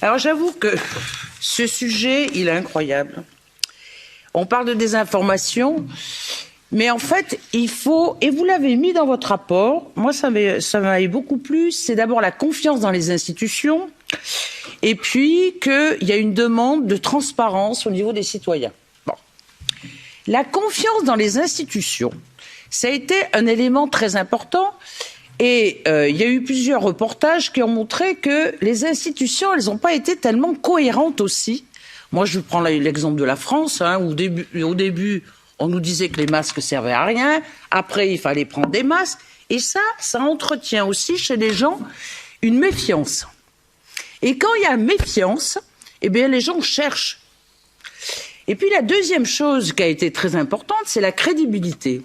Alors j'avoue que ce sujet, il est incroyable. On parle de désinformation, mais en fait, il faut, et vous l'avez mis dans votre rapport, moi ça m'avait beaucoup plu, c'est d'abord la confiance dans les institutions, et puis qu'il y a une demande de transparence au niveau des citoyens. Bon. La confiance dans les institutions, ça a été un élément très important. Et il y a eu plusieurs reportages qui ont montré que les institutions, elles n'ont pas été tellement cohérentes aussi. Moi, je prends l'exemple de la France, hein, où au début, on nous disait que les masques servaient à rien. Après, il fallait prendre des masques. Et ça entretient aussi chez les gens une méfiance. Et quand il y a méfiance, eh bien, les gens cherchent. Et puis, la deuxième chose qui a été très importante, c'est la crédibilité.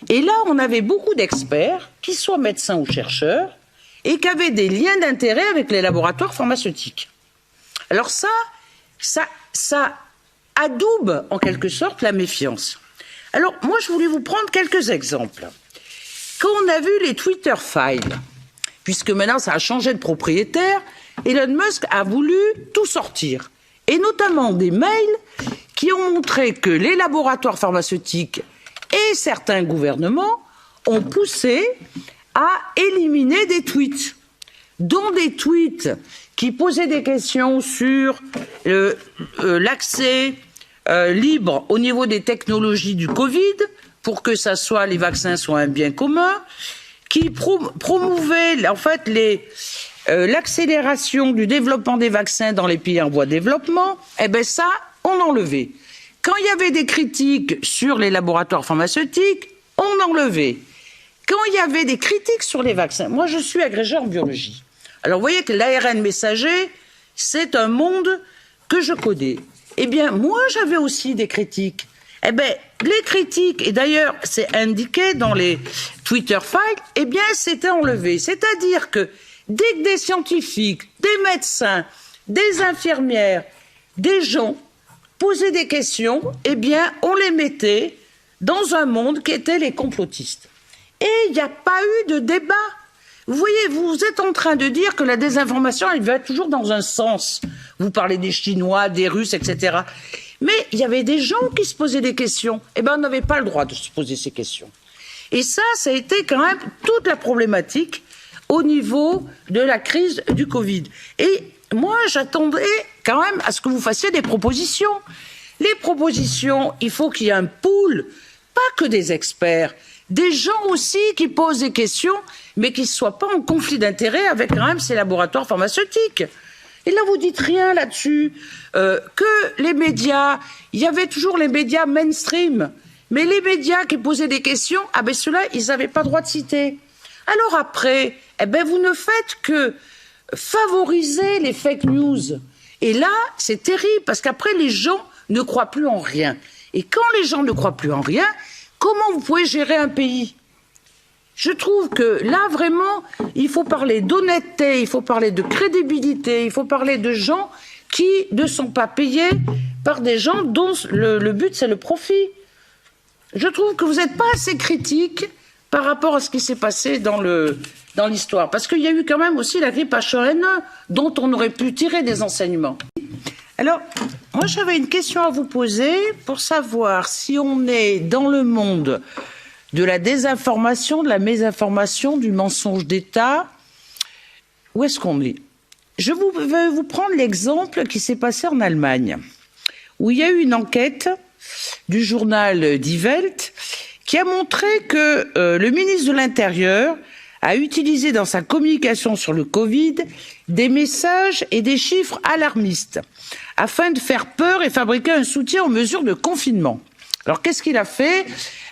Et là, on avait beaucoup d'experts, qu'ils soient médecins ou chercheurs, et qui avaient des liens d'intérêt avec les laboratoires pharmaceutiques. Alors ça adoube en quelque sorte la méfiance. Alors moi, je voulais vous prendre quelques exemples. Quand on a vu les Twitter Files, puisque maintenant ça a changé de propriétaire, Elon Musk a voulu tout sortir, et notamment des mails qui ont montré que les laboratoires pharmaceutiques et certains gouvernements ont poussé à éliminer des tweets, dont des tweets qui posaient des questions sur l'accès libre au niveau des technologies du Covid, pour que les vaccins soient un bien commun, qui promouvaient en fait l'accélération du développement des vaccins dans les pays en voie de développement. Eh bien ça, on enlevait. Quand il y avait des critiques sur les laboratoires pharmaceutiques, on enlevait. Quand il y avait des critiques sur les vaccins, moi je suis agrégée en biologie. Alors vous voyez que l'ARN messager, c'est un monde que je connais. Eh bien moi j'avais aussi des critiques. Eh bien les critiques, et d'ailleurs c'est indiqué dans les Twitter Files, eh bien c'était enlevé. C'est-à-dire que dès que des scientifiques, des médecins, des infirmières, des gens poser des questions, eh bien, on les mettait dans un monde qui était les complotistes. Et il n'y a pas eu de débat. Vous voyez, vous êtes en train de dire que la désinformation, elle va toujours dans un sens. Vous parlez des Chinois, des Russes, etc. Mais il y avait des gens qui se posaient des questions. Eh bien, on n'avait pas le droit de se poser ces questions. Et ça a été quand même toute la problématique au niveau de la crise du Covid. Et moi, j'attendais quand même à ce que vous fassiez des propositions. Les propositions, il faut qu'il y ait un pool, pas que des experts, des gens aussi qui posent des questions, mais qui ne soient pas en conflit d'intérêts avec quand même ces laboratoires pharmaceutiques. Et là, vous dites rien là-dessus. Que les médias, il y avait toujours les médias mainstream, mais les médias qui posaient des questions, ah ben ceux-là, ils n'avaient pas le droit de citer. Alors après, eh ben vous ne faites que favoriser les fake news. Et là, c'est terrible, parce qu'après, les gens ne croient plus en rien. Et quand les gens ne croient plus en rien, comment vous pouvez gérer un pays? Je trouve que là, vraiment, il faut parler d'honnêteté, il faut parler de crédibilité, il faut parler de gens qui ne sont pas payés par des gens dont le but, c'est le profit. Je trouve que vous n'êtes pas assez critique par rapport à ce qui s'est passé dans l'histoire. Parce qu'il y a eu quand même aussi la grippe H1N1, dont on aurait pu tirer des enseignements. Alors, moi j'avais une question à vous poser pour savoir si on est dans le monde de la désinformation, de la mésinformation, du mensonge d'État. Où est-ce qu'on est? Je vais vous prendre l'exemple qui s'est passé en Allemagne, où il y a eu une enquête du journal Die Welt qui a montré que le ministre de l'Intérieur a utilisé dans sa communication sur le Covid des messages et des chiffres alarmistes afin de faire peur et fabriquer un soutien aux mesures de confinement. Alors qu'est-ce qu'il a fait?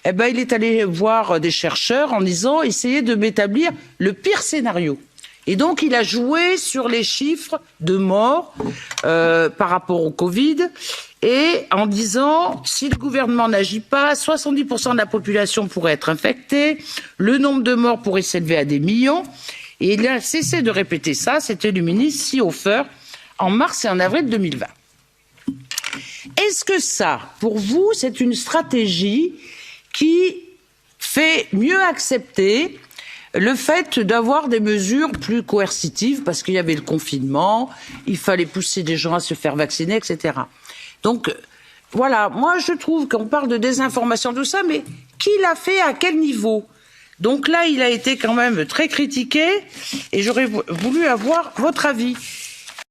Eh ben, il est allé voir des chercheurs en disant essayez de m'établir le pire scénario. Et donc il a joué sur les chiffres de morts par rapport au Covid, et en disant si le gouvernement n'agit pas, 70% de la population pourrait être infectée, le nombre de morts pourrait s'élever à des millions. Et il a cessé de répéter ça, c'était le ministre Seehofer en mars et en avril 2020. Est-ce que ça, pour vous, c'est une stratégie qui fait mieux accepter le fait d'avoir des mesures plus coercitives, parce qu'il y avait le confinement, il fallait pousser des gens à se faire vacciner, etc. Donc, voilà, moi je trouve qu'on parle de désinformation, tout ça, mais qui l'a fait, à quel niveau? Donc là, il a été quand même très critiqué, et j'aurais voulu avoir votre avis.